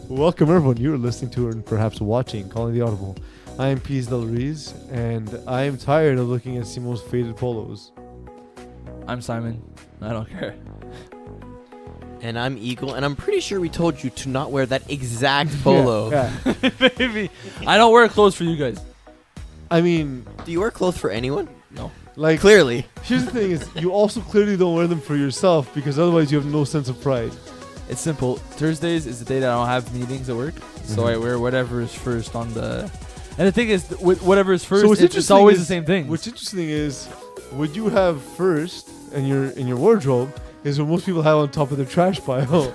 Welcome everyone. You're listening to and perhaps watching Calling the Audible. I am Peeze, Della, Reeze, and I am tired of looking at Simo's faded polos. I'm Simon. I don't care. And I'm Eagle, and I'm pretty sure we told you to not wear that exact polo. Yeah. Maybe. I don't wear clothes for you guys. I mean, Do you wear clothes for anyone? No. like, Clearly. here's the thing: is you also clearly don't wear them for yourself because otherwise you have no sense of pride. It's simple. Thursdays is the day that I don't have meetings at work, so I wear whatever is first on the. And the thing is, with whatever is first, what's it's interesting always is- the same thing. What's interesting is what you have first in your wardrobe is what most people have on top of their trash pile.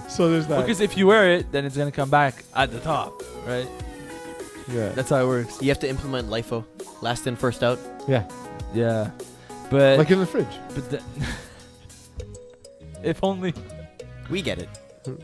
So there's that. Because if you wear it, then it's gonna come back at the top, right? Yeah. That's how it works. You have to implement LIFO. Last in, first out. Yeah. Yeah, but Like in the fridge. if only. We get it.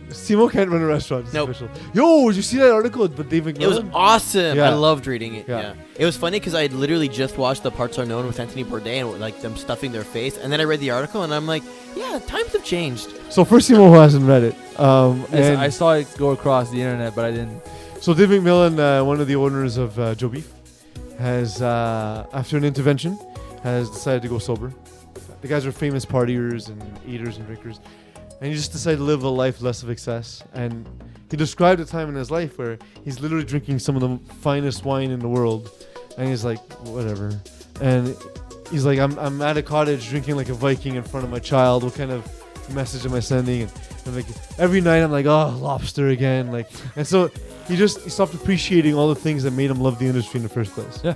Simo can't run a restaurant. It's Nope. official. Yo, did you see that article with Dave It was McMillan? awesome. Yeah. I loved reading it. Yeah. Yeah. It was funny because I had literally just watched The Parts Are Known with Anthony Bourdain and like them stuffing their face. And then I read the article and I'm like, yeah, times have changed. So first Simo who hasn't read it. Yes, And I saw it go across the internet, but I didn't. so Dave McMillan, one of the owners of Joe Beef, has, after an intervention, has decided to go sober. The guys are famous partiers and eaters and drinkers. And he just decided to live a life less of excess. And he described a time in his life where he's literally drinking some of the finest wine in the world. And he's like, whatever. And he's like, I'm at a cottage drinking like a Viking in front of my child. What kind of message am I sending? And like every night I'm like, oh, lobster again. Like, and so he stopped appreciating all the things that made him love the industry in the first place. Yeah.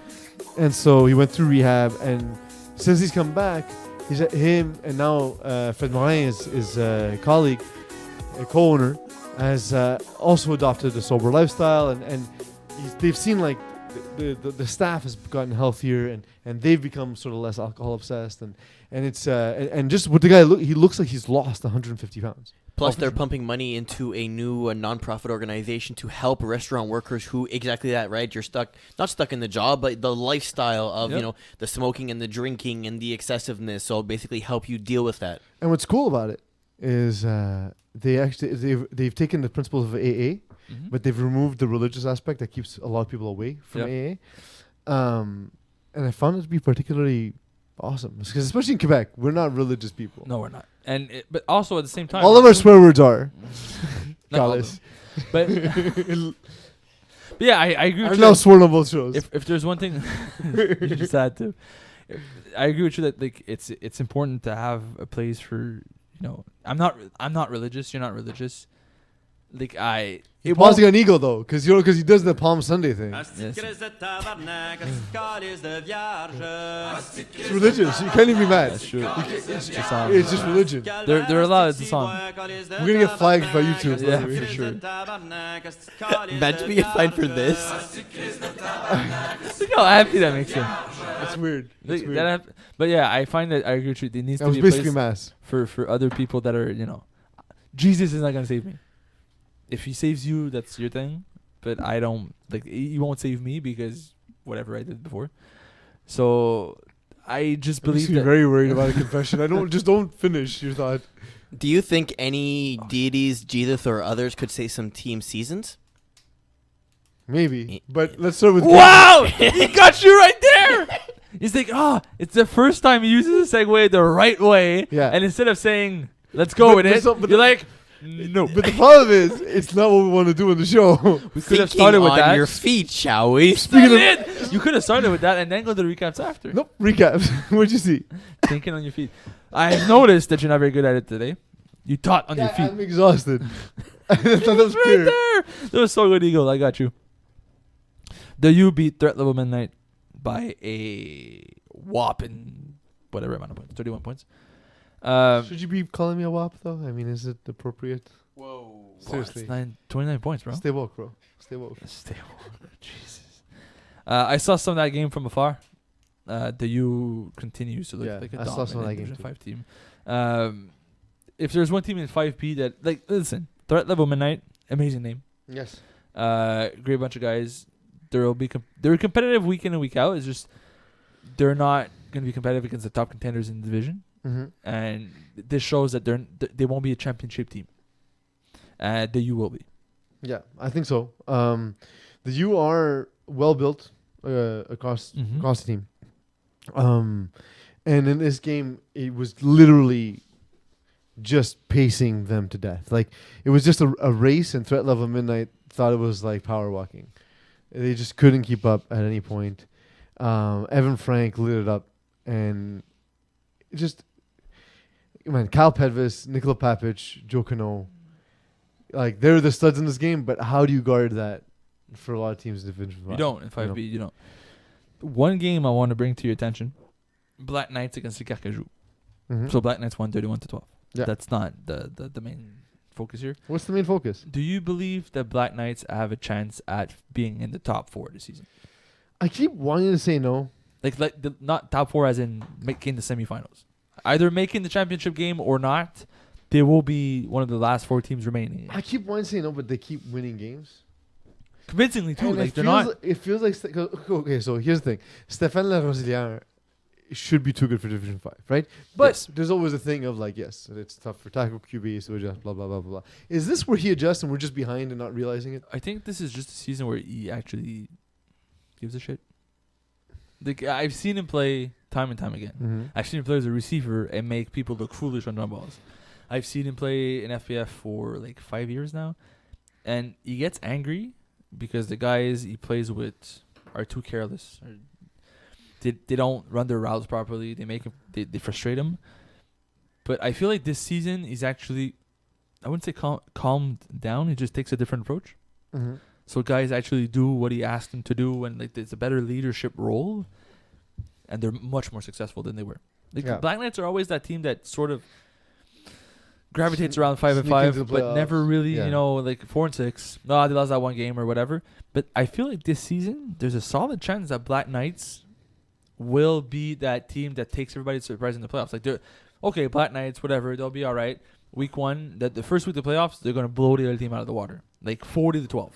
And so he went through rehab, and since he's come back, he's at him, and now Fred Morin, his colleague, a co-owner, has also adopted a sober lifestyle, and they've seen like the staff has gotten healthier, and they've become sort of less alcohol obsessed, and it's and just what the guy he looks like he's lost 150 pounds. Plus, they're pumping money into a new nonprofit organization to help restaurant workers who exactly that, right? You're not stuck in the job, but the lifestyle of, Yep. the smoking and the drinking and the excessiveness. So basically help you deal with that. And what's cool about it is they've taken the principles of AA, but they've removed the religious aspect that keeps a lot of people away from AA. And I found it to be particularly awesome because especially in Quebec, we're not religious people. No, we're not. But also at the same time, All of our swear words are. Not all of Callous. But yeah, I agree with I've you. now that sworn on both shows. if there's one thing, you just had to. I agree with you that like it's important to have a place for I'm not religious. You're not religious. Like You're pausing on Eagle though, because he does the Palm Sunday thing. Yes. It's religious. You can't even be mad. That's true. It's song. just religion. They're allowed. It's a song. We're gonna get flagged by YouTube. Yeah, by the way. for sure. Imagine being fined for this. Look how happy that makes him. It's weird. Like, It's weird. but yeah, I find that I agree with you. There needs That to was be a basically place mass. for other people that are Jesus is not gonna save me. If he saves you, that's your thing. But I don't he won't save me because whatever I did before. So I just Makes believe me that. very worried about a confession. don't finish your thought. Do you think any deities, Jesus or others, could say some team seasons? Maybe, but let's start with. Wow, he got you right there. He's like, it's the first time he uses the segue the right way. Yeah. And instead of saying, let's go with it, you're like, no. But the problem is, it's not what we want to do in the show. We could have started with on that. your feet, shall we? Speaking of, That's it. You could have started with that and then go to the recaps after. nope, recaps. What'd you see? Thinking on your feet. I've noticed that you're not very good at it today. You taught on your feet. I'm exhausted. I thought that was Right clear. there. That was so good, Eagle. I got you. The U beat Threat Level Midnight by a whopping whatever amount of points. 31 points. Should you be calling me a WAP though? I mean, is it appropriate? Whoa. Seriously. 29 points, bro. Stay woke, bro. Stay woke. Stay woke. Jesus. I saw some of that game from afar. The U continues to look Yeah, like a I saw some of that dominant game Division too. 5 team. If there's one team in 5P that listen, Threat Level Midnight, amazing name. Yes. Great bunch of guys. They're competitive week in and week out. It's just they're not going to be competitive against the top contenders in the division. Mm-hmm. And this shows that they won't be a championship team. The U will be. Yeah, I think so. The U are well built across Mhm. across the team. And in this game, it was literally just pacing them to death. Like it was just a race, and threat level midnight thought it was like power walking. They just couldn't keep up at any point. Evan Frank lit it up, and it just man, Kyle Pedvis, Nikola Papic, Joe Cano, like they're the studs in this game. But how do you guard that for a lot of teams in Division 5? You don't in 5B. You don't. One game I want to bring to your attention: Black Knights against the Carcajou. Mhm. So Black Knights won 31-12. Yeah. That's not the main focus here. What's the main focus? Do you believe that Black Knights have a chance at being in the top 4 this season? I keep wanting to say no. Like not top 4 as in making the semifinals. Either making the championship game or not, they will be one of the last 4 teams remaining. I keep wanting to say no, but they keep winning games. Convincingly too. And Like it they're feels not. it feels like okay. So here's the thing: Stéphane Larosilière should be too good for Division 5, right? But Yes. there's always a thing of like, yes, it's tough for tackle QB, so just blah blah blah blah blah. Is this where he adjusts and we're just behind and not realizing it? I think this is just a season where he actually gives a shit. Like I've seen him play time and time again. Mm-hmm. I've seen him play as a receiver and make people look foolish on run balls. I've seen him play in FPF for like 5 years now, and he gets angry because the guys he plays with are too careless. Or they don't run their routes properly. They make him, they frustrate him. But I feel like this season he's actually, I wouldn't say calmed down. He just takes a different approach. Mm-hmm. So guys actually do what he asked them to do, and like it's a better leadership role, and they're much more successful than they were. Like Yeah. Black Knights are always that team that sort of gravitates around 5 and Sneak 5, into the but never playoffs. really, Yeah. like 4 and 6. No, they lost that one game or whatever. But I feel like this season there's a solid chance that Black Knights will be that team that takes everybody by surprise in the playoffs. Like they're okay, Black Knights, whatever, they'll be all right. Week 1, the first week of the playoffs, they're gonna blow the other team out of the water, like 40-12.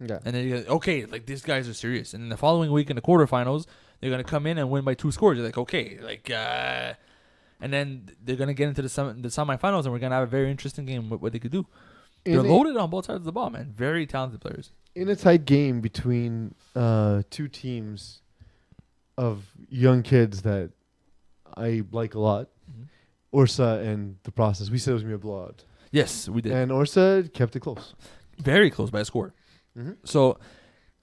Yeah. And then you're like, okay, like these guys are serious. And then the following week in the quarterfinals, they're gonna come in and win by 2 scores. You're like, okay, like, and then they're gonna get into the semifinals, and we're gonna have a very interesting game with what they could do. They're loaded on both sides of the ball, man. Very talented players. In a tight game between two teams of young kids that I like a lot, Orsa and the process, we said it was gonna be a blowout, Yes, we did. and Orsa kept it close. Very close by a score. Mm-hmm. So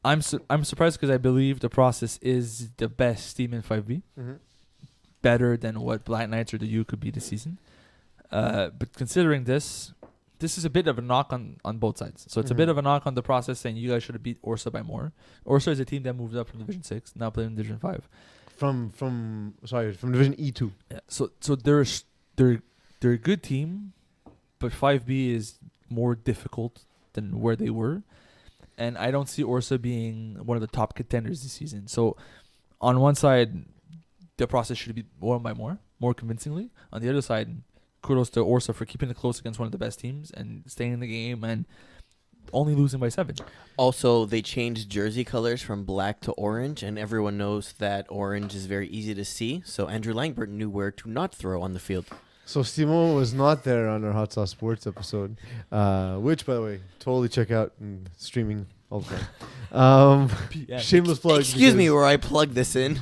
I'm surprised because I believe the process is the best team in 5B. Mm-hmm. Better than what Black Knights or the U could be this season. But considering this is a bit of a knock on both sides. So it's a bit of a knock on the process, saying you guys should have beat Orsa by more. Orsa is a team that moved up from Division 6, now playing in Division 5. From Division E2. Yeah. So they're a good team, but 5B is more difficult than where they were. And I don't see Orsa being one of the top contenders this season. So on one side, the process should be won by more convincingly. On the other side, kudos to Orsa for keeping it close against one of the best teams and staying in the game and only losing by 7. Also, they changed jersey colors from black to orange, and everyone knows that orange is very easy to see. So Andrew Langbert knew where to not throw on the field. So Simon was not there on our Hot Sauce Sports episode, which, by the way, totally check out and streaming all the time. Shameless plug. Excuse me where I plug this in.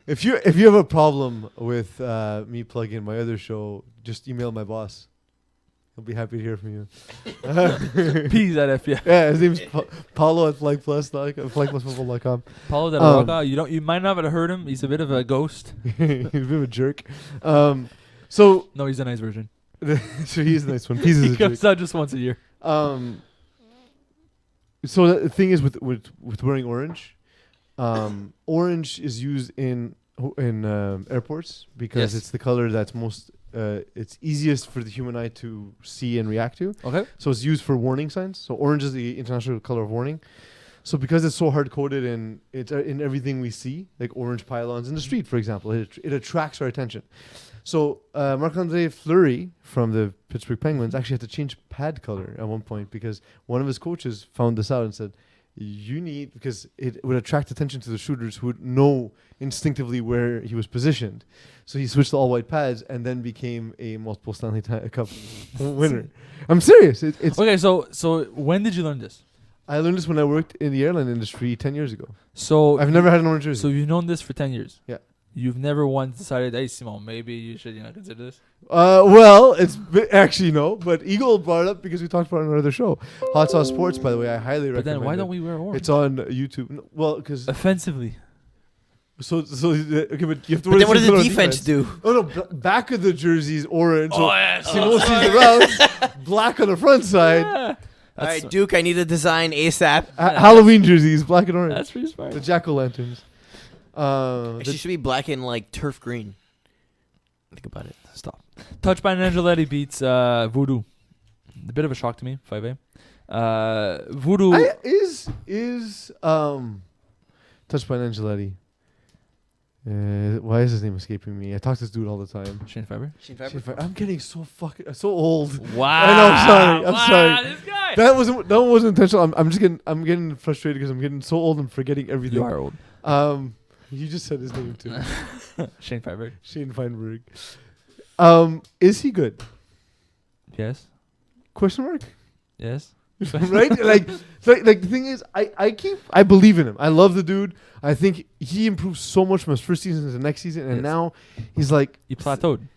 If you have a problem with me plugging my other show, just email my boss. He'll be happy to hear from you. Peeze at FPF. Yeah, his name's Paulo at flagplusfootball.com. Paulo Della Roca, you might not have heard him. He's a bit of a ghost. He's a bit of a jerk. So No, he's a nice version. so he's a nice one. Peeze is He a jerk. comes out just once a year. So the thing is with wearing orange, orange is used in airports because Yes. it's the color that's most it's easiest for the human eye to see and react to. Okay. So it's used for warning signs. So orange is the international color of warning. So because it's so hard coded and it's in everything we see, like orange pylons in the street, for example, it attracts our attention. So Marc-André Fleury from the Pittsburgh Penguins actually had to change pad color at one point because one of his coaches found this out and said, you need, because it would attract attention to the shooters who would know instinctively where he was positioned. So he switched to all white pads and then became a multiple Stanley Cup winner. I'm serious. It's Okay, so when did you learn this? I learned this when I worked in the airline industry 10 years ago. So I've never had an orange jersey. So you've known this for 10 years. Yeah. You've never once decided, hey, Simon, maybe you should consider this? Well, actually no, but Eagle brought it up because we talked about it on another show. Hot Sauce Sports, by the way, I highly recommend. But then why it. don't we wear orange? It's on YouTube. Well, because Offensively. okay, but you have to. But then what does put the on defense do? Oh no, back of the jersey is orange. So yes. Simon sees it around. Black on the front side. Yeah. All right, Duke, I need a design ASAP. Halloween jerseys, black and orange. That's pretty smart. The jack-o'-lanterns. Actually, should be black and like turf green. Think about it. Stop. Touch by Angeletti beats Voodoo. A bit of a shock to me, 5A. Voodoo is Touched by Angeletti. Why is his name escaping me? I talk to this dude all the time. Shane Fiber. I'm getting so old. Wow. I know, I'm sorry. This guy. That wasn't intentional. I'm getting frustrated because I'm getting so old and forgetting everything. You are old. You just said his name too. Shane Fiber. Shane Feinberg. Is he good? Yes. Question mark. Yes. Right? like the thing is, I believe in him. I love the dude. I think he improved so much from his first season to the next season, and Yes. now he's like He plateaued.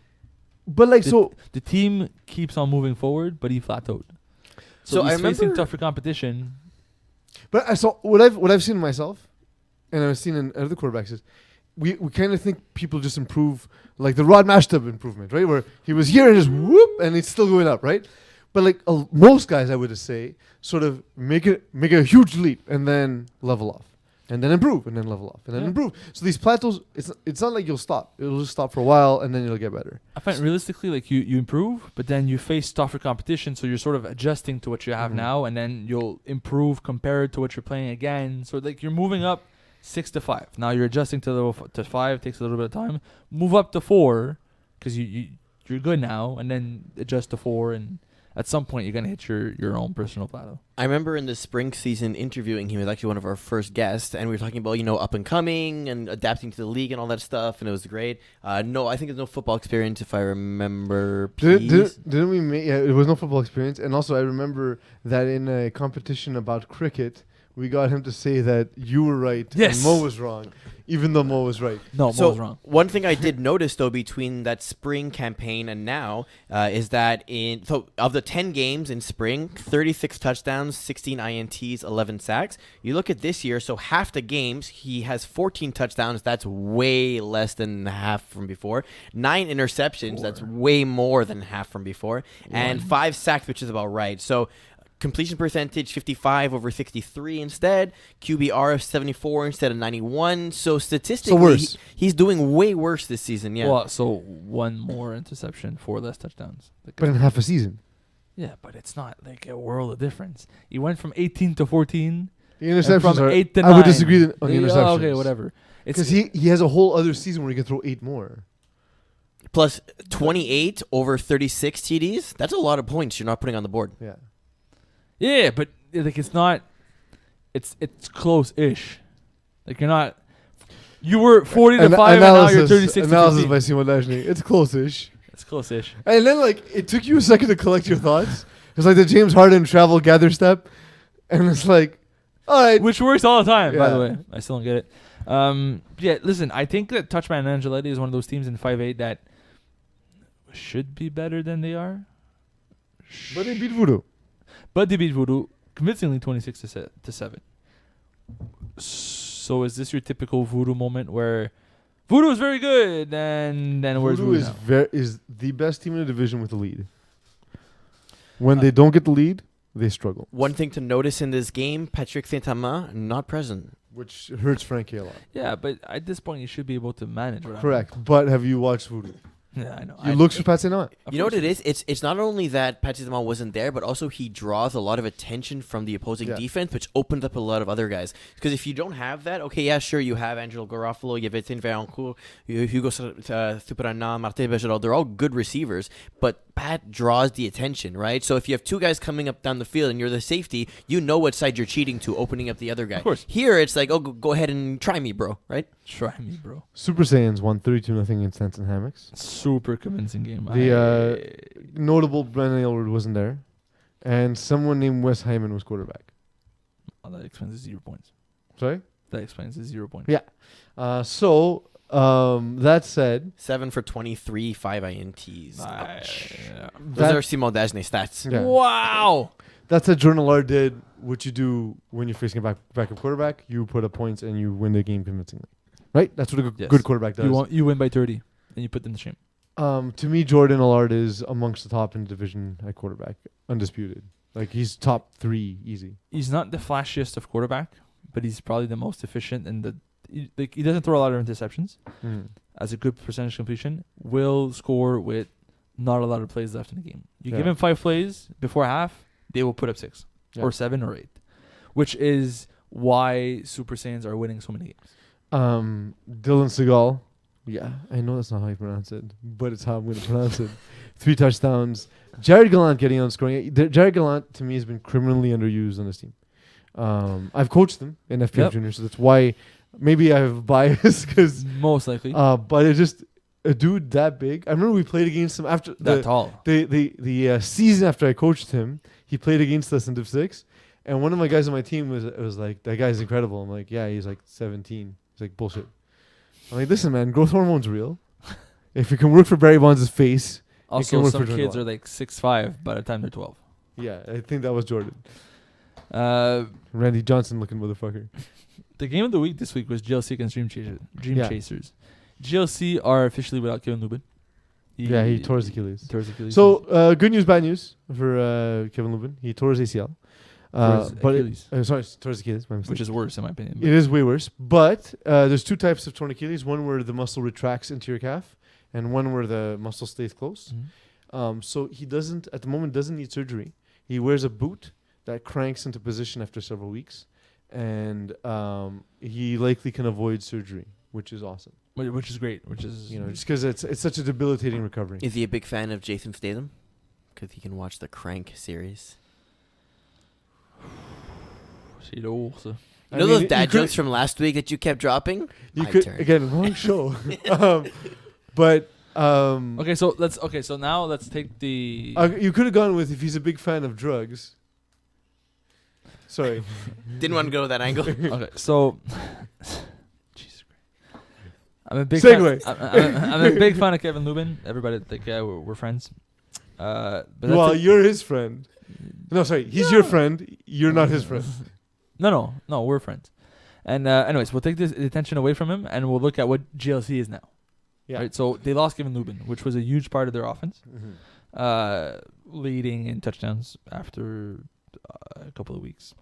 But like The team keeps on moving forward, but he plateaued. So he's I remember facing tougher competition. But I saw what I've seen in myself, and I've seen in other quarterbacks is we kind of think people just improve, like the Rod Mashtub improvement, right? Where he was here and just whoop, and it's still going up, right? But like most guys, I would say, sort of make a huge leap and then level off, and then improve, and then level off, and then improve. So these plateaus, it's not like you'll stop. It'll just stop for a while, and then it'll get better. I find realistically, like you improve, but then you face tougher competition, so you're sort of adjusting to what you have now, and then you'll improve compared to what you're playing again. So like you're moving up 6 to 5. Now you're adjusting to 5. Takes a little bit of time. Move up to 4 because you're good now, and then adjust to 4, and at some point you're gonna hit your own personal plateau. I remember in the spring season interviewing him. He was actually one of our first guests, and we were talking about up and coming and adapting to the league and all that stuff, and it was great. No, I think there's no football experience if I remember. Didn't we make? Yeah, it was no football experience, and also I remember that in a competition about cricket, we got him to say that you were right and Mo was wrong, even though Mo was right. No, Mo was wrong. One thing I did notice though between that spring campaign and now is that of the 10 games in spring, 36 touchdowns, 16 INTs, 11 sacks. You look at this year, so half the games he has 14 touchdowns. That's way less than half from before. 9 interceptions. That's way more than half from before, and 5 sacks, which is about right. So completion percentage 55 over 63 instead. QBR of 74 instead of 91. So statistically, he's doing way worse this season. Yeah. Well, so 1 more interception, 4 less touchdowns. But in half a season. Yeah, but it's not like a world of difference. He went from 18 to 14. The interceptions from are 8 to 9. I would disagree on the interceptions. Okay, whatever. Because he has a whole other season where he can throw 8 more. Plus 28 over 36 TDs. That's a lot of points you're not putting on the board. Yeah. Yeah, but like it's not. It's close-ish. Like you're not. You were 40 to 5, and now you're 36 to 15. Analysis by Simon Dagenais. It's close-ish. It's close-ish. And then it took you a second to collect your thoughts. It's like the James Harden travel gather step, and it's like, all right, which works all the time. By Yeah. the way, I still don't get it. Yeah, listen, I think that Touchman and Angeletti is one of those teams in 5-8 that should be better than they are. But they beat Voodoo. But they beat Voodoo convincingly 26 to 7. So is this your typical Voodoo moment where Voodoo is very good and then where's Voodoo Voodoo now? is the best team in the division with the lead. When they don't get the lead, they struggle. One thing to notice in this game, Patrick Saint-Amand not present. Which hurts Frankie a lot. Yeah, but at this point you should be able to manage. Correct. But have you watched Voodoo? Yeah, I know. He looks for Pat Saint-Amand. You know what it is? It's not only that Patrice Lamont wasn't there, but also he draws a lot of attention from the opposing defense, which opens up a lot of other guys. Because if you don't have that, okay, yeah, sure, you have Angelo Garofalo, you have Etienne Vaillancourt, Hugo Stupiranand, Martin Bergeron. They're all good receivers, but Pat draws the attention, right? So if you have two guys coming up down the field and you're the safety, you know what side you're cheating to, opening up the other guy. Of course. Here, it's like, oh, go ahead and try me, bro, right? Try me, bro. Super Saiyans won 32-0 against Ants and Hammocks. Super convincing game. The notable Brennan Aylward wasn't there, and someone named Wes Hyman was quarterback. Oh, that explains the 0 points. Sorry? That explains the 0 points. Yeah. That said, 7 for 23, 5 INTs. Ouch. Yeah. Those are Simon Dagenais stats. Yeah. Wow. That's what Journal R did. What you do when you're facing a backup quarterback, you put up points and you win the game convincingly. Right? That's what a good quarterback does. You win by 30, and you put them to shame. To me, Jordan Allard is amongst the top in the division at quarterback. Undisputed. Like, he's top 3 easy. He's not the flashiest of quarterback, but he's probably the most efficient, and he doesn't throw a lot of interceptions. As a good percentage completion, will score with not a lot of plays left in the game. You give him 5 plays before half, they will put up 6 or 7 or 8, which is why Super Saiyans are winning so many games. Dylan Segal. Yeah, I know that's not how you pronounce it, but it's how I'm going to pronounce it. 3 touchdowns. Jared Gallant getting on scoring. Jared Gallant, to me, has been criminally underused on this team. I've coached him in FPF Junior, so that's why maybe I have bias. Cause, most likely. But it's just a dude that big. I remember we played against him after that tall. The season after I coached him, he played against us in Div 6. And one of my guys on my team was like, that guy's incredible. I'm like, yeah, he's like 17. He's like, bullshit. I'm like, listen, man, growth hormone's real. If you can work for Barry Bonds' face, also some kids are like 6'5" by the time they're 12. Yeah, I think that was Jordan. Randy Johnson looking motherfucker. The game of the week this week was GLC against Dream Chasers. GLC are officially without Kevin Lubin. He tore his Achilles. So, good news, bad news for Kevin Lubin. He tore his ACL. Tore his Achilles, my mistake. Which is worse in my opinion. It is way worse. But there's 2 types of torn Achilles. One where the muscle retracts into your calf, and one where the muscle stays close. So he at the moment doesn't need surgery. He wears a boot that cranks into position after several weeks, and he likely can avoid surgery, which is awesome. Which is great. Which is just because it's such a debilitating recovery. Is he a big fan of Jason Statham? Because he can watch the Crank series. You know those dad jokes from last week that you kept dropping? Again, wrong show. Okay, so now let's take the. You could have gone with if he's a big fan of drugs. Sorry, didn't want to go with that angle. Okay, so Jesus Christ, I'm a big segue. I'm a big fan of Kevin Lubin. Everybody we're friends. Well, you're his friend. No, sorry, he's your friend. You're not his friend. No, we're friends. And anyways, we'll take this attention away from him, and we'll look at what GLC is now. Yeah. Right. So they lost Kevin Lubin, which was a huge part of their offense, leading in touchdowns after a couple of weeks.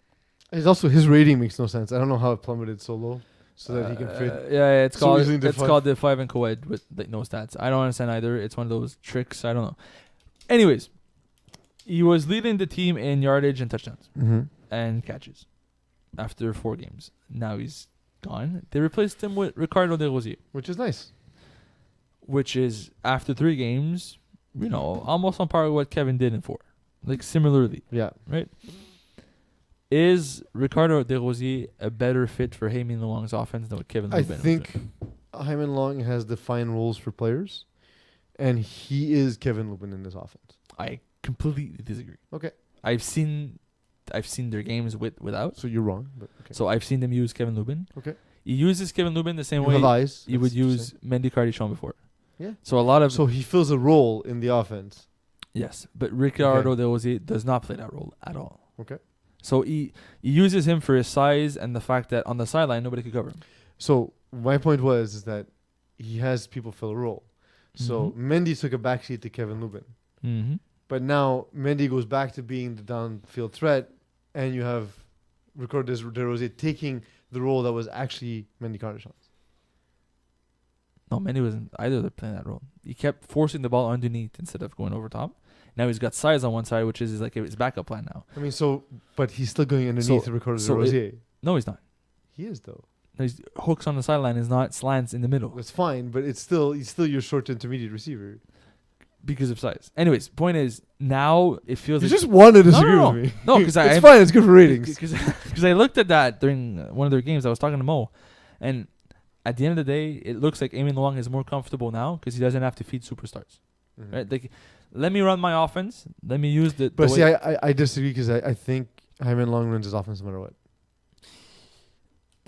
It's also his rating makes no sense. I don't know how it plummeted so low, so that he can fit. It's called the 5 and co-ed with like no stats. I don't understand either. It's one of those tricks. I don't know. Anyways, he was leading the team in yardage and touchdowns and catches after 4 games. Now he's gone. They replaced him with Ricardo Desrosiers, which is nice. Which is after 3 games, almost on par with what Kevin did in 4, like similarly. Yeah. Right. Is Ricardo Desrosiers a better fit for Heyman Long's offense than what Kevin Lubin was doing? I think Heyman Long has defined roles for players, and he is Kevin Lubin in this offense. I completely disagree. Okay. I've seen their games without. So you're wrong. But okay. So I've seen them use Kevin Lubin. Okay. He uses Kevin Lubin the same way you would use Mendy Cardichon before. Yeah. So he fills a role in the offense. Yes, but Ricardo Desrosiers does not play that role at all. Okay. So he uses him for his size and the fact that on the sideline nobody could cover him. So my point is that he has people fill a role. So Mendy took a backseat to Kevin Lubin. Mm-hmm. But now Mendy goes back to being the downfield threat, and you have Ricardo Desrosiers taking the role that was actually Mendy Cardichon's. No, Mendy wasn't either. They're playing that role. He kept forcing the ball underneath instead of going over top. Now he's got size on one side, which is like his backup plan now. I mean, but he's still going underneath to record the Rosier. No, he's not. He is though. No, he's hooks on the sideline is not slants in the middle. That's fine, but he's still your short to intermediate receiver. Because of size. Anyways, point is, now it feels You like... just want to disagree with me. No, because it's fine. It's good for ratings. Because I looked at that during one of their games. I was talking to Mo. And at the end of the day, it looks like Eamon Long is more comfortable now because he doesn't have to feed superstars. Mm-hmm. Right? Like, let me run my offense. Let me use the... But see, I disagree because I think Hyman Long runs his offense no matter what.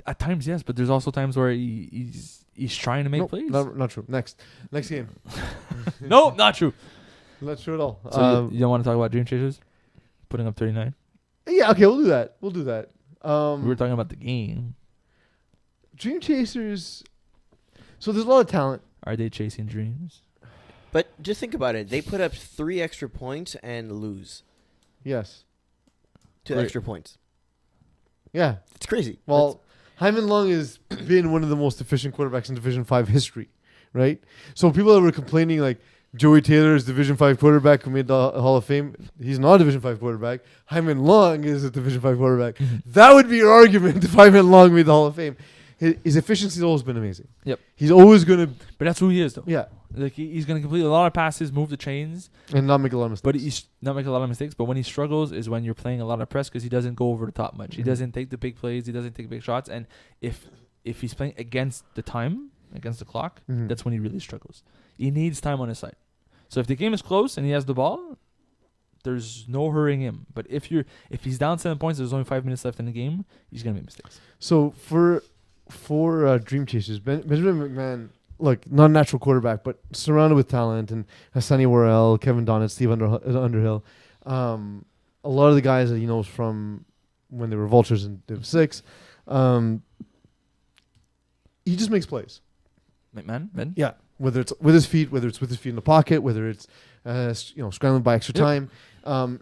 At times, yes. But there's also times where he's trying to make plays. Not true. Next game. No, not true. Not true at all. So you don't want to talk about Dream Chasers putting up 39? Yeah, okay, we'll do that. We were talking about the game. Dream Chasers. So there's a lot of talent. Are they chasing dreams? But just think about it. They put up 3 extra points and lose. Yes. 2 Right. extra points. Yeah. It's crazy. Well, Hyman Long has been one of the most efficient quarterbacks in Division 5 history, right? So people that were complaining like Joey Taylor is Division 5 quarterback who made the Hall of Fame. He's not a Division 5 quarterback. Hyman Long is a Division 5 quarterback. That would be your argument if Hyman Long made the Hall of Fame. His efficiency has always been amazing. Yep. He's always going to... But that's who he is, though. Yeah. Like he's going to complete a lot of passes, move the chains, and not make a lot of mistakes. but he's not make a lot of mistakes. But when he struggles is when you're playing a lot of press because he doesn't go over the top much. He doesn't take the big plays. He doesn't take big shots. And if he's playing against the time, against the clock, that's when he really struggles. He needs time on his side. So if the game is close and he has the ball, there's no hurrying him. But if he's down 7 points, there's only 5 minutes left in the game, he's gonna make mistakes. So for Dream Chasers, Benjamin McMahon, look, not a natural quarterback, but surrounded with talent, and Hassani Worrell, Kevin Donnett, Steve Underhill, a lot of the guys that he knows from when they were Vultures in Div 6, he just makes plays. McMahon, Ben? Yeah, whether it's with his feet, whether it's with his feet in the pocket, whether it's scrambling by extra time.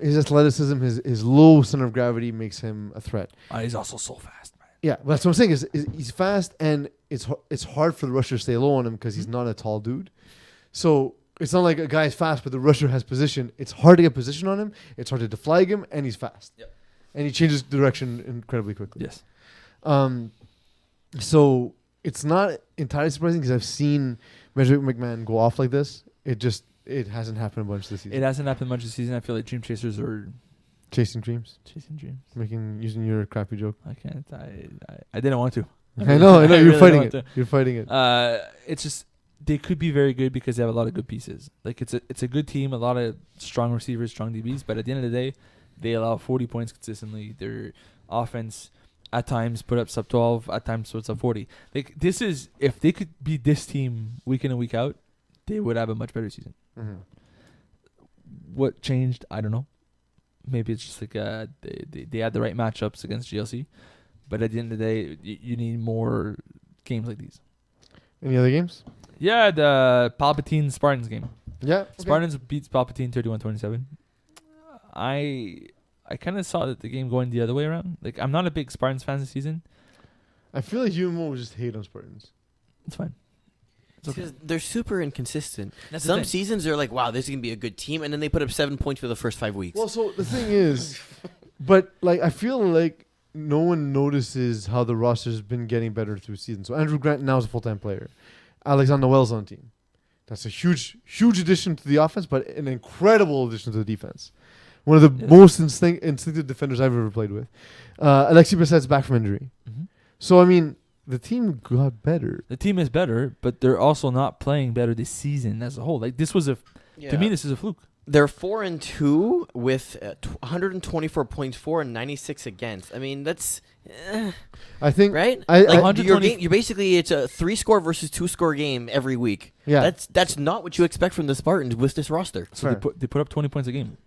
His athleticism, his low center of gravity makes him a threat. He's also so fast, man. Yeah, that's what I'm saying. Is he's fast, and it's hard for the rusher to stay low on him because he's not a tall dude. So it's not like a guy's fast, but the rusher has position. It's hard to get position on him. It's hard to deflag him, and he's fast. Yep. And he changes direction incredibly quickly. Yes. So it's not entirely surprising because I've seen Benjamin McMahon go off like this. It hasn't happened a bunch this season. It hasn't happened much this season. I feel like Dream Chasers are chasing dreams. chasing dreams. Using your crappy joke. I can't. I didn't want to. I know. You're really fighting don't it. You're fighting it. It's just they could be very good because they have a lot of good pieces. Like it's a good team, a lot of strong receivers, strong DBs. But at the end of the day, they allow 40 points consistently. Their offense at times put up sub 12, at times puts up 40. Like this is if they could beat this team week in and week out, they would have a much better season. Mm-hmm. What changed? I don't know. Maybe it's just like they had the right matchups against GLC. But at the end of the day, you need more games like these. Any other games? Yeah, the Palpatine Spartans game. Yeah. Okay. Spartans beats Palpatine 31-27. I kind of saw the game going the other way around. Like, I'm not a big Spartans fan this season. I feel like you and Mo just hate on Spartans. It's fine. It's okay. Because they're super inconsistent. That's the Some thing. seasons they're like, wow, this is going to be a good team. And then they put up 7 points for the first 5 weeks. Well, so the thing is, but like I feel like no one notices how the roster's been getting better through the season. So Andrew Grant now is a full-time player. Alexander Wells on the team. That's a huge addition to the offense, but an incredible addition to the defense. One of the most instinctive defenders I've ever played with. Alexi Brissett's back from injury. Mm-hmm. So, I mean, the team got better. The team is better, but they're also not playing better this season as a whole. Like, this was to me, this is a fluke. They're 4-2 with 124 points for and 96 against. I mean, that's I think right. I Your game, you basically it's a 3-score versus 2-score game every week. Yeah, that's not what you expect from the Spartans with this roster. So they put up 20 points a game.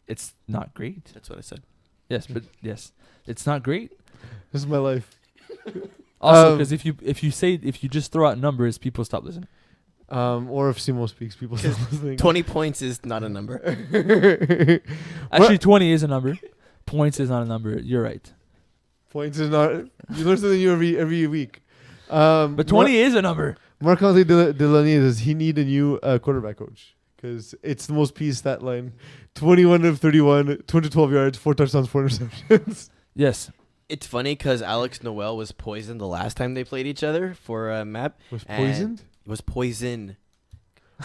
It's not great. That's what I said. Yes, but yes, it's not great. this is my life. Also, because if you just throw out numbers, people stop listening. Or if Simo speaks, people start listening. 20 points is not a number. Actually, 20 is a number. Points is not a number. You're right. Points is not. You learn something new every week. But 20 is a number. Marc-Andre Delaney, does he need a new quarterback coach? Because it's the most Peeze stat line. 21 of 31, 212 yards, 4 touchdowns, 4 interceptions. Yes. It's funny because Alex Noel was poisoned the last time they played each other for a map. Was poisoned? It was poison.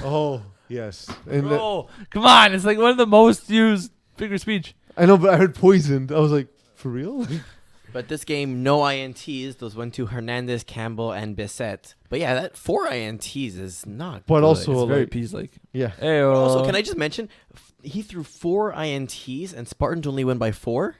Oh, yes. And Bro, come on. It's like one of the most used figure of speech. I know, but I heard poisoned. I was like, for real? But this game, no INTs. Those went to Hernandez, Campbell, and Bissett. But yeah, that 4 INTs is not But good. also, It's very like, Peeze-like. yeah. Hey, Also, can I just mention, he threw 4 INTs and Spartans only win by 4?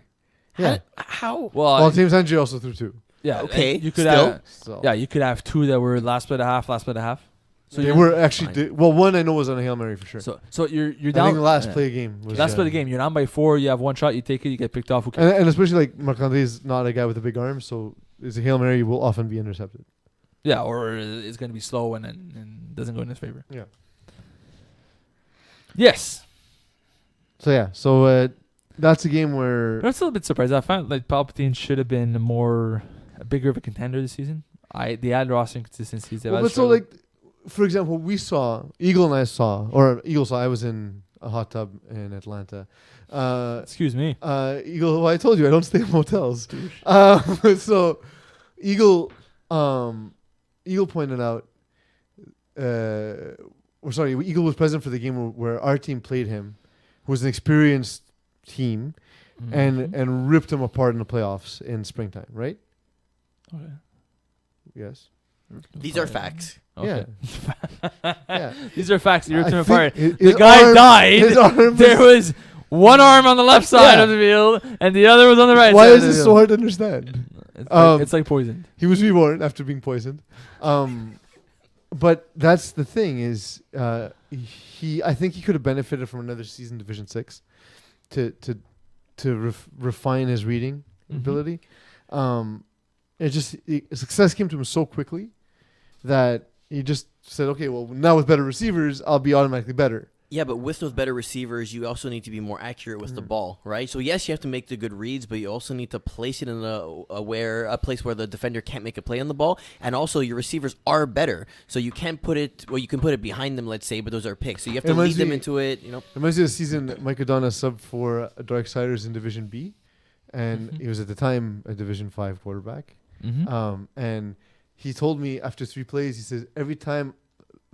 Yeah. How? Well, James Andre also threw 2. yeah. Okay, You could still? have. So Yeah, you could have 2 that were last play to half, last play to half. So they you're- were actually... fine. Well, one I know was on a Hail Mary for sure. So you're I down. think the last yeah. play of the game was... Last play of the game. You're down by 4. You have one shot. You take it. You get picked off. Who cares? And especially like Marc-Andre is not a guy with a big arm, so his Hail Mary will often be intercepted. Yeah, or it's going to be slow and doesn't go in his favor. Yeah. Yes. So that's a game where... But I'm still a bit surprised. I found like Palpatine should have been a bigger of a contender this season. They had roster inconsistencies. Well, but so like, for example, Eagle and I saw, I was in a hot tub in Atlanta. Excuse me. Eagle, well, I told you I don't stay in motels. So Eagle pointed out, Eagle was present for the game where our team played him, who was an experienced team, Mhm. and ripped him apart in the playoffs in springtime, right? Okay. Yes. These are facts. Okay. Yeah. These are facts. You ripped I him apart. think The guy died. His arm There was one arm on the left side of the field, and the other was on the right Why side. is this so hard to understand? It's like poisoned. He was reborn after being poisoned. But that's the thing is, I think he could have benefited from another season Division 6 to refine his reading ability. Success came to him so quickly that he just said, okay, well, now with better receivers, I'll be automatically better. Yeah, but with those better receivers, you also need to be more accurate with the ball, right? So yes, you have to make the good reads, but you also need to place it in a place where the defender can't make a play on the ball, and also your receivers are better. So you can't put it, well, you can put it behind them, let's say, but those are picks. So you have to lead them into it, you know. Reminds me of the season Mike Adona subbed for Darksiders in Division B, and he was at the time a Division 5 quarterback. And he told me after 3 plays, he says, every time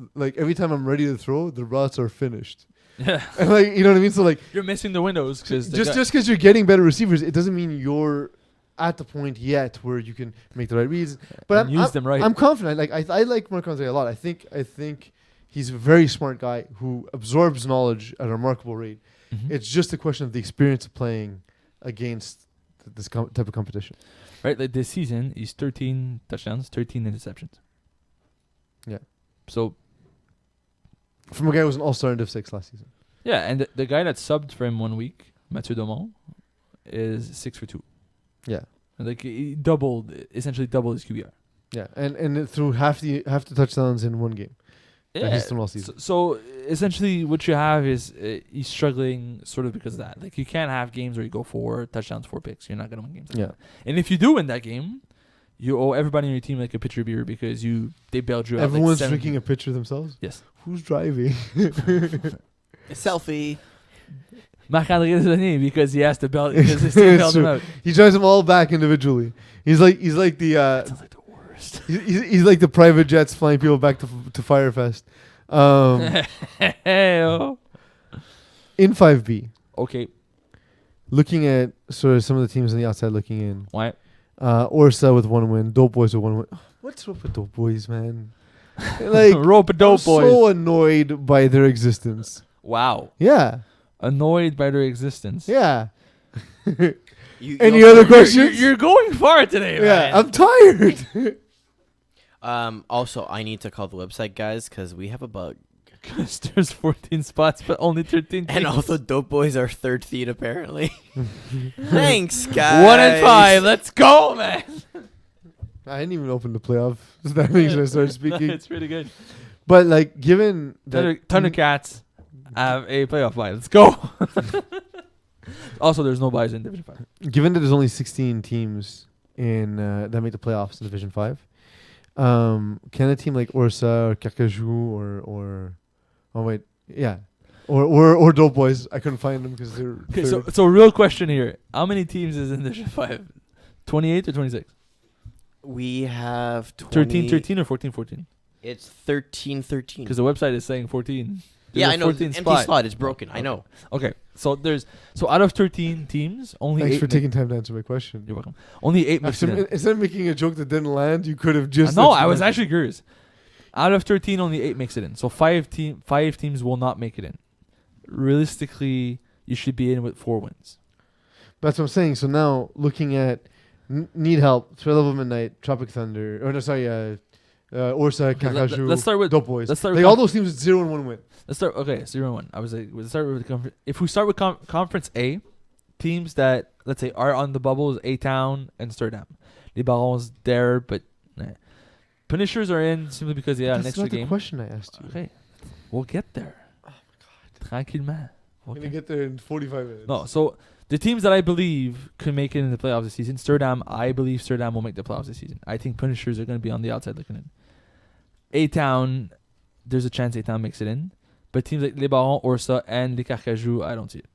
I'm ready to throw, the routes are finished. Yeah. And like, you know what I mean? So like, You're missing the windows because just because you're getting better receivers, it doesn't mean you're at the point yet where you can make the right reads. But use them right. I'm confident. Like I like Marc-Andre a lot. I think he's a very smart guy who absorbs knowledge at a remarkable rate. It's just a question of the experience of playing against this type of competition. Right, like this season, he's 13 touchdowns, 13 interceptions. Yeah. So, from a guy who was an all-star in Div 6 last season. yeah, and the guy that subbed for him 1 week, Mathieu Domont, is 6 for 2. Yeah. Like he essentially doubled his QBR. Yeah, and threw half the touchdowns in one game. That he's thrown all season. So essentially, what you have is he's struggling sort of because of that. Like you can't have games where you go 4 touchdowns, 4 picks. You're not gonna win games. Like that. And if you do win that game, you owe everybody on your team like a pitcher of beer because they bailed you out. Everyone's like drinking a picture themselves? Yes. Who's driving? A selfie. Marc-Andre Delaney because he has to bail because his team bailed him out. He drives them all back individually. He's like the That sounds like the worst. he's like the private jets flying people back to Firefest. Hey-o. In 5B, Okay. looking at sort of some of the teams on the outside looking in. Why? Orsa with 1 win, Dope Boys with 1 win. What's up with Dope Boys, man? Like Rope a dope I'm boys. so annoyed by their existence. Wow. Yeah. Annoyed by their existence. Yeah. You Any also- other questions? You're going far today, Yeah, man. I'm tired. Also, I need to call the website, guys, because we have a bug. Because there's 14 spots, but only 13 And teams. also, Dope Boys are 3rd seed, apparently. Thanks, guys. 1 and 5. Let's go, man. I didn't even open the playoff. That makes me start speaking. It's really good. But like, given that Thundercats have a playoff bye. Let's go. Also, there's no buys in Division 5. given that there's only 16 teams in that make the playoffs in Division 5, Can a team like Orsa or Kakaju or oh wait, yeah, or Dope Boys? I couldn't find them because they're Okay, so third. so real question here: how many teams is in Division 5? 28 or 26? We have 20, 13, 13 or 14, 14? It's 13, 13. Because the website is saying 14. Yeah, There's I a know. The 14 empty slot is broken. I know. Okay, so out of 13 teams, only Thanks 8 for taking time to answer my question. You're welcome. Only 8 mixed in. Instead of making a joke that didn't land, you could have just. No, I was actually curious. Out of 13, only 8 makes it in. So 5 teams will not make it in. Realistically, you should be in with 4 wins. That's what I'm saying. So now looking at Need Help, Threat Level Midnight, Tropic Thunder, or no, sorry, Orsa, Okay, Kakaju, let's start with Dope Boys. let's start Like with all those teams with 0-1 win. Let's start. Okay, 0-1. I was like, let's start with the conference. If we start with Conference A, teams that let's say are on the bubble is A-Town and Amsterdam. Les Barons there, but Punishers are in simply because they had an That's extra not the game. question I asked you. Okay, we'll get there. Oh my god. Tranquillement. We're Okay. gonna get there in 45 minutes. No, so the teams that I believe could make it in the playoffs this season, I believe Amsterdam will make the playoffs this season. I think Punishers are going to be on the outside looking in. A-Town, there's a chance A-Town makes it in. But teams like Les Barons, Orsa, and Les Carcajou, I don't see it.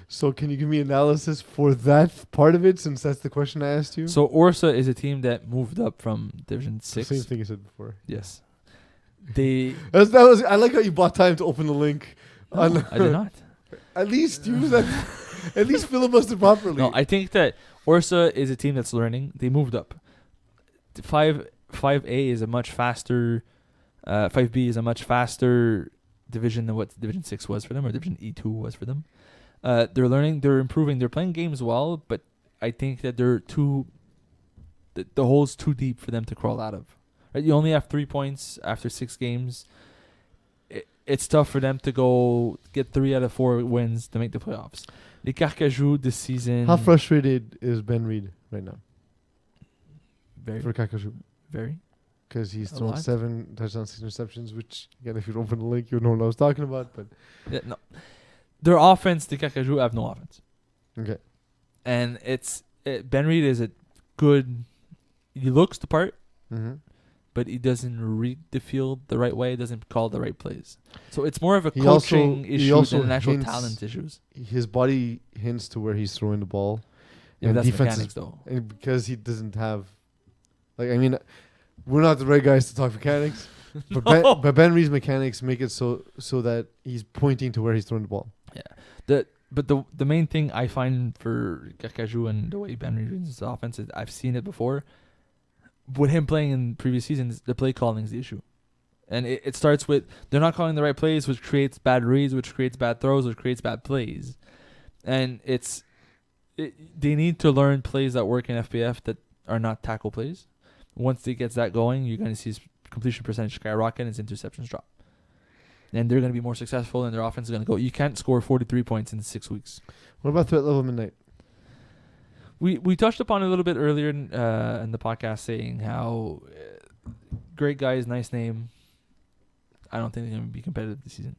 So can you give me analysis for that part of it, since that's the question I asked you? So Orsa is a team that moved up from Division 6. Same thing you said before. Yes. They... That was. I like how you bought time to open the link. No, I did not. At least use that. At least filibuster properly. No, I think that Orsa is a team that's learning. They moved up. 5A is a much faster... 5B is a much faster division than what Division 6 was for them, or Division E2 was for them. They're learning, they're improving, they're playing games well, but I think that they're the hole's too deep for them to crawl out of. Right? You only have 3 points after 6 games. It's tough for them to go get 3 out of 4 wins to make the playoffs. Les Carcajou this season... How frustrated is Ben Reed right now Very, for Kakaju? very. Because he's A thrown lot. 7 touchdowns, 6 interceptions, which, again, if you open the link, you would know what I was talking about. But Yeah, no. Their offense, the Carcajou have no offense. okay. And Ben Reed is a good... He looks the part, Mm-hmm. but he doesn't read the field the right way, doesn't call the right plays. So it's more of a He coaching he issue also than an actual hints- talent issues. His body hints to where he's throwing the ball. Yeah, And but that's defense mechanics, though. And because he doesn't have, like, I mean, we're not the right guys to talk mechanics, but No. but Ben Reed's mechanics make it so that he's pointing to where he's throwing the ball. But the main thing I find for Carcajou and the way Ben Reed runs his offense is I've seen it before. With him playing in previous seasons, the play calling is the issue. And it starts with they're not calling the right plays, which creates bad reads, which creates bad throws, which creates bad plays. And they need to learn plays that work in FPF that are not tackle plays. Once they gets that going, you're going to see his completion percentage skyrocket and his interceptions drop. And they're going to be more successful, and their offense is going to go. You can't score 43 points in 6 weeks. What about Threat Level Midnight? We touched upon it a little bit earlier in the podcast, saying how great guys, nice name. I don't think they're going to be competitive this season.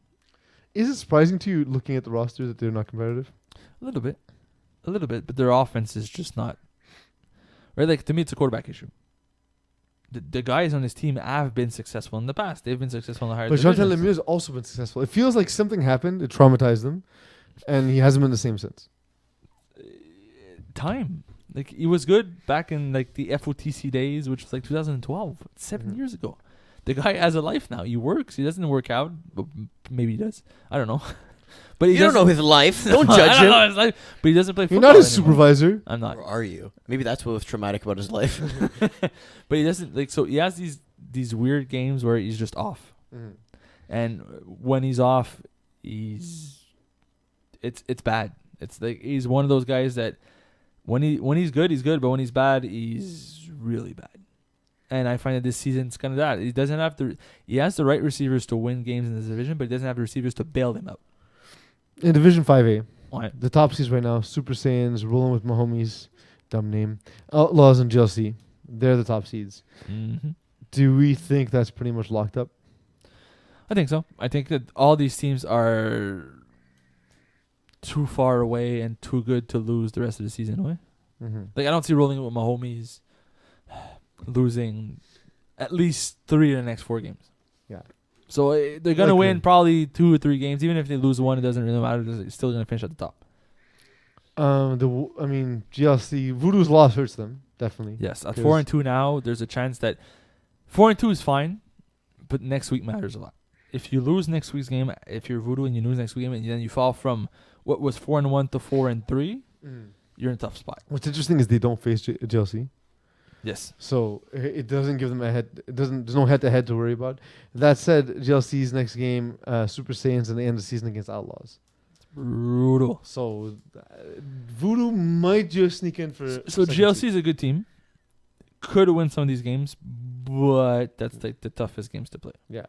Is it surprising to you, looking at the roster, that they're not competitive? A little bit, but their offense is just not right. Like, to me, it's a quarterback issue. The guys on this team have been successful in the past. They've been successful in the higher But Jean divisions. Lemieux has also been successful. It feels like something happened, it traumatized him, and he hasn't been the same since. Time. Like, he was good back in like the FOTC days, which was like 2012, 7 Mhm. years ago. The guy has a life now. He works. He doesn't work out, but maybe he does. I don't know. But You don't know his life. Don't judge I don't know him. his life, but he doesn't play You're football not his anymore. supervisor. I'm not. Or are you? Maybe that's what was traumatic about his life. But he doesn't like. So he has these weird games where he's just off, and when he's off, it's bad. It's like he's one of those guys that when he's good, he's good, but when he's bad, he's really bad. And I find that this season's kind of that. He doesn't have he has the right receivers to win games in this division, but he doesn't have the receivers to bail them out. In Division 5A, Why? the top seeds right now, Super Saiyans, rolling with my homies, dumb name, Outlaws and GLC. They're the top seeds. Mm-hmm. Do we think that's pretty much locked up? I think so. I think that all these teams are too far away and too good to lose the rest of the season away. Mm-hmm. Like, I don't see rolling with my homies. losing at least 3 of the next 4 games. Yeah. So they're gonna Likely. win probably 2 or 3 games. Even if they lose one, it doesn't really matter. They're still gonna finish at the top. GLC Voodoo's loss hurts them definitely. Yes, at 'Cause- 4-2 now, there's a chance that 4-2 is fine, but next week matters a lot. If you lose next week's game, if you're Voodoo and you lose next week's game, and then you fall from what was 4-1 to 4-3, you're in a tough spot. What's interesting is they don't face GLC, Yes. so it doesn't give them a head. It doesn't. There's no head-to-head to worry about. That said, GLC's next game, Super Saiyans, and they end the season against Outlaws. Brutal. So Voodoo might just sneak in for. So second GLC seed. is a good team. Could win some of these games, but that's like the toughest games to play. Yeah.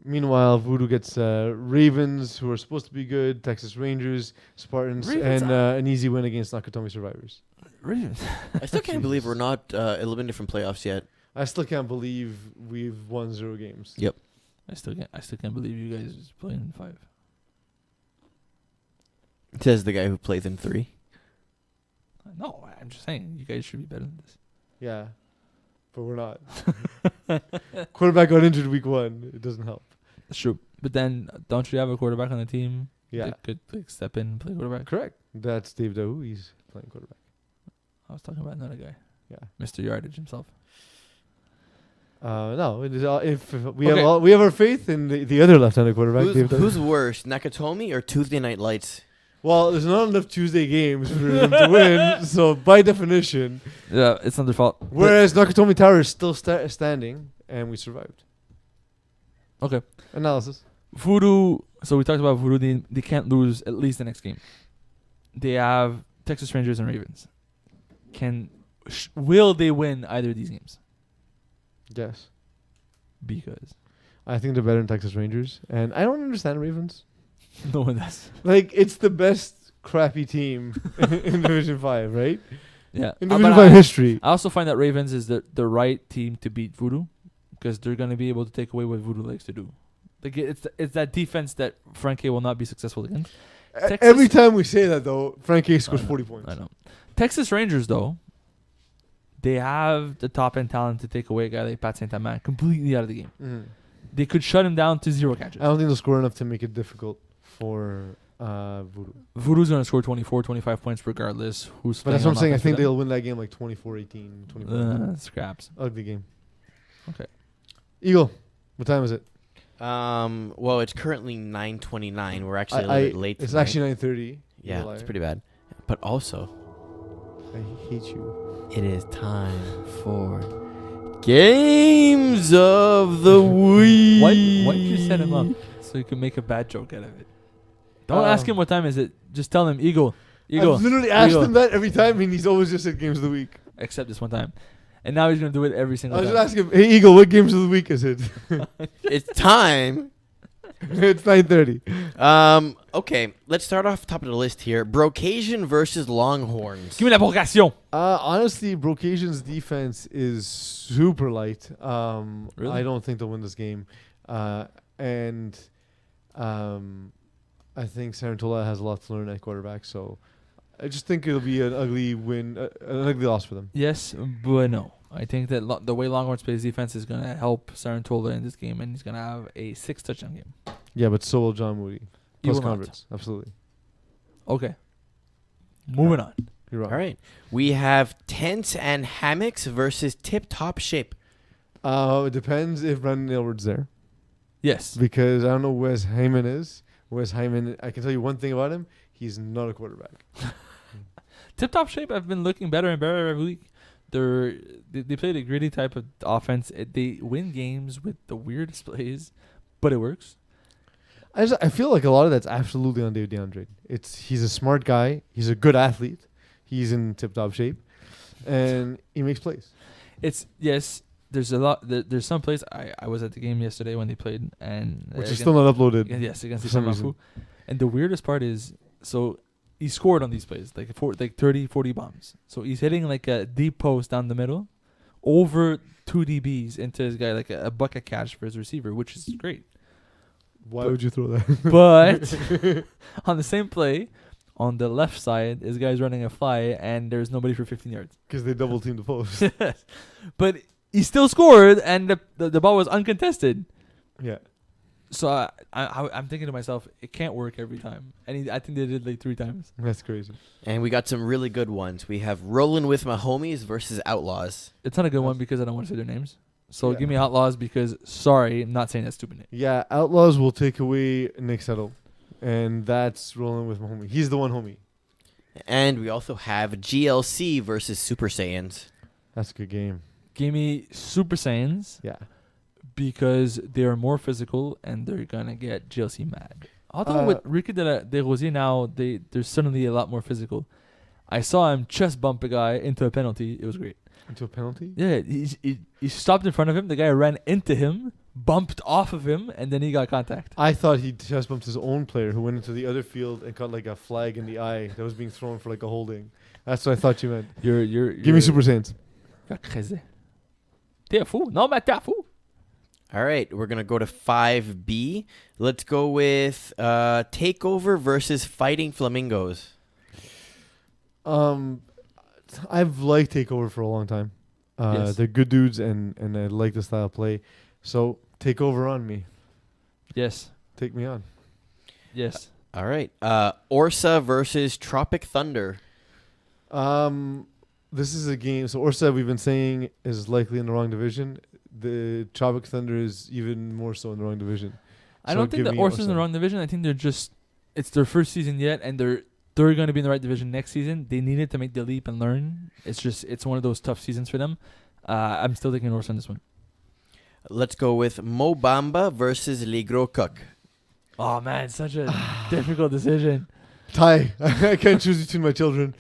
Meanwhile, Voodoo gets Ravens, who are supposed to be good, Texas Rangers, Spartans, Ravens and are- an easy win against Nakatomi Survivors. I still can't believe we're not eliminated from playoffs yet. I still can't believe we've won 0 games. Yep. I still can't believe you guys is playing 5. Says the guy who plays in 3. No, I'm just saying you guys should be better than this. Yeah. But we're not. Quarterback got injured week 1. It doesn't help. That's true. But then, don't you have a quarterback on the team Yeah. that could like, step in and play quarterback? Correct. That's Dave Dahu. He's playing quarterback. I was talking about another guy, Yeah. Mr. Yardage himself. No, it is if we Okay. have we have our faith in the other left-handed quarterback, Dave Dahu. Who's worse, Nakatomi or Tuesday Night Lights? Well, there's not enough Tuesday games for them to win, so by definition, Yeah, it's not their fault. whereas Nakatomi Tower is still standing, and we survived. Okay. Analysis. Voodoo. So we talked about Voodoo. They can't lose at least the next game. They have Texas Rangers and Ravens. Will they win either of these games? Yes. Because I think they're better than Texas Rangers, and I don't understand Ravens. no one does. Like, it's the best crappy team in Division 5, right? Yeah. In But Division 5 history. I also find that Ravens is the right team to beat Voodoo because they're going to be able to take away what Voodoo likes to do. Like it's that defense that Frankie will not be successful against. Texas- Every time we say that, though, Frankie scores 40 points. I know. Texas Rangers, though, they have the top-end talent to take away a guy like Pat Saint-Amand completely out of the game. Mhm. They could shut him down to 0 catches. I don't think they'll score enough to make it difficult for Voodoo. Voodoo's going to score 24, 25 points regardless. Who's But that's playing what I'm on saying. I offense think for them. they'll win that game like 24-18, 24. Scraps. Ugly game. Okay. Eagle, what time is it? Well, it's currently 9:29. We're actually a little bit late. It's tonight. actually 9:30. Yeah, it's pretty bad. But also, I hate you. it is time for Games of the Week. Why did you set him up so you can make a bad joke out of it? Don't ask him what time is it. Just tell him, Eagle. I've literally asked Eagle. him that every time, and he's always just said games of the week. Except this one time. And now he's going to do it every I single was time. just asking him, hey, Eagle, what games of the week is it? It's time. It's 9:30. Okay, let's start off top of the list here. Brocasian versus Longhorns. Give me la vocation. Honestly, Brocasian's defense is super light. Really? I don't think they'll win this game. And I think Sarantola has a lot to learn at quarterback, so I just think it'll be an ugly win, an ugly loss for them. Yes, but no. I think that the way Longhorns plays defense is going to help Sarantola in this game, and he's going to have a 6 touchdown game. Yeah, but so will John Moody. He Plus will not. converts. Absolutely. Okay. Moving on. You're wrong. All right. We have tents and hammocks versus tip-top shape. It depends if Brandon Aylward's there. Yes. Because I don't know who Wes Hyman is. Wes Hyman, I can tell you one thing about him. He's not a quarterback. Tip-top shape have been looking better and better every week. They played a gritty type of offense. They win games with the weirdest plays, but it works. I feel like a lot of that's absolutely on David DeAndre. He's a smart guy. He's a good athlete. He's in tip-top shape. And he makes plays. There's a lot. There's some plays. I was at the game yesterday when they played, and Which is still not uploaded. yes, against for some Mafu. And the weirdest part is, so he scored on these plays, like 30, 40 bombs. So he's hitting like a deep post down the middle, over 2 DBs into his guy, like a bucket catch for his receiver, which is great. Why would you throw that? But on the same play, on the left side, this guy's running a fly, and there's nobody for 15 yards. Because they double team the post. But he still scored, and the ball was uncontested. Yeah. So I'm thinking to myself, it can't work every time. And I think they did like 3 times. That's crazy. And we got some really good ones. We have Rollin' With My Homies versus Outlaws. It's not a good one because I don't want to say their names. So Yeah. give me Outlaws because, sorry, I'm not saying that stupid name. Yeah, Outlaws will take away Nick Settle. And that's rolling with my homie. He's the one homie. And we also have GLC versus Super Saiyans. That's a good game. Give me Super Saiyans Yeah. because they are more physical and they're going to get GLC mad. Although with Ricky de Rose now, they're suddenly a lot more physical. I saw him chest bump a guy into a penalty. It was great. Into a penalty? Yeah, he stopped in front of him. The guy ran into him, bumped off of him, and then he got contact. I thought he chest bumped his own player who went into the other field and caught like a flag in the eye that was being thrown for like a holding. That's what I thought you meant. Give me Super Saiyans. T'es fou. Non, mais t'es fou. All right, we're going to go to 5B. Let's go with Takeover versus Fighting Flamingos. I've liked Takeover for a long time. Yes. They're good dudes and I like the style of play. So take over on me. Yes. Take me on. Yes. All right. Orsa versus Tropic Thunder. This is a game. So Orsa, we've been saying, is likely in the wrong division. The Tropic Thunder is even more so in the wrong division. I So don't think give the me Orsa's in the Orsa. wrong division. I think it's their first season yet, and they're going to be in the right division next season. They needed to make the leap and learn. It's one of those tough seasons for them. I'm still taking Orsa on this one. Let's go with Mobamba versus Les Gros Coq. Oh man, such a difficult decision. Ty, I can't choose between my children.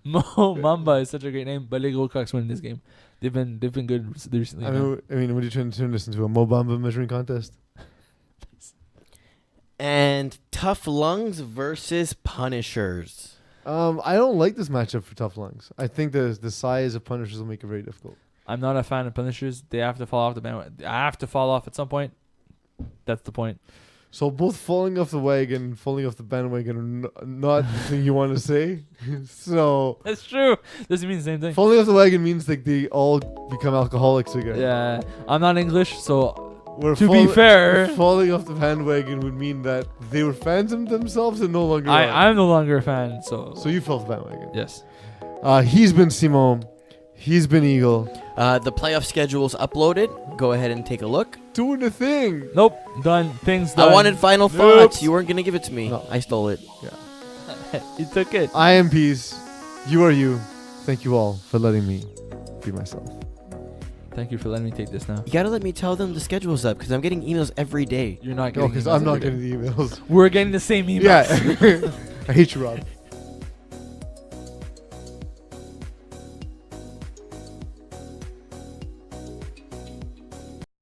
Mo Mamba is such a great name, but Les Gros Coqs win this game. They've been good recently. I mean, what are you trying to turn this into a Mobamba measuring contest? And Tough Lungs versus Punishers. I don't like this matchup for Tough Lungs. I think the size of Punishers will make it very difficult. I'm not a fan of Punishers. They have to fall off the bandwagon. They have to fall off at some point. That's the point. So both falling off the wagon, falling off the bandwagon are not the thing you want to say. So That's true. Doesn't mean the same thing. falling off the wagon means like they all become alcoholics again. Yeah, I'm not English, so Where to be fair, falling off the bandwagon would mean that they were fans of themselves and no longer are. I'm no longer a fan. So So you fell off the bandwagon. yes, He's been Simon. He's been Eagle. The playoff schedule's uploaded. Go ahead and take a look. Doing the thing. nope, done. Things done. I wanted final thoughts. You weren't going to give it to me. No. I stole it. You took it. I am Peeze. You are you. Thank you all for letting me be myself. Thank you for letting me take this now. You got to let me tell them the schedule's up because I'm getting emails every day. You're not No, getting. because emails I'm not every day. getting the emails. We're getting the same emails. Yeah. I hate you, Rob.